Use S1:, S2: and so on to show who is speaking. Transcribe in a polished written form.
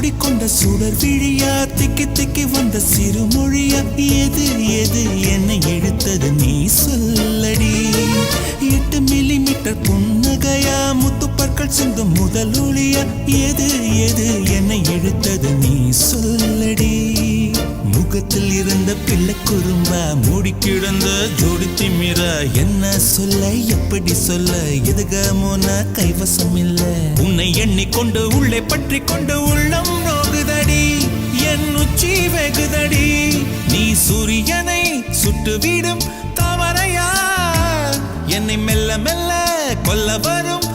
S1: சூடிக்கொண்ட சுடர் விழியா திக்கி திக்கி வந்த சிறுமொழியா எது எது என்னை இழுத்தது நீ சொல்லடி 8 மில்லிமீட்டர் புன்னகையா முத்துப்பற்கள் சிந்தும் முதல் ஒளியா எது எது என்னை இழுத்தது நீ சொல்லடி முகத்தில் இருந்த பிள்ளை குறும்பா மூடி கிடந்த ஜோடி திமிரா என்ன சொல்ல எப்படி சொல்ல எதுகமோனா கைவசம் இல்ல உன்னை எண்ணிக்கொண்டு உள்ளே பற்றி கொண்டு உள்ளம் நோகுதடி என் உச்சி வெகுதடி நீ சூரியனை சுட்டுவிடும் தாமரையா என்னை மெல்ல மெல்ல கொல்ல வரும்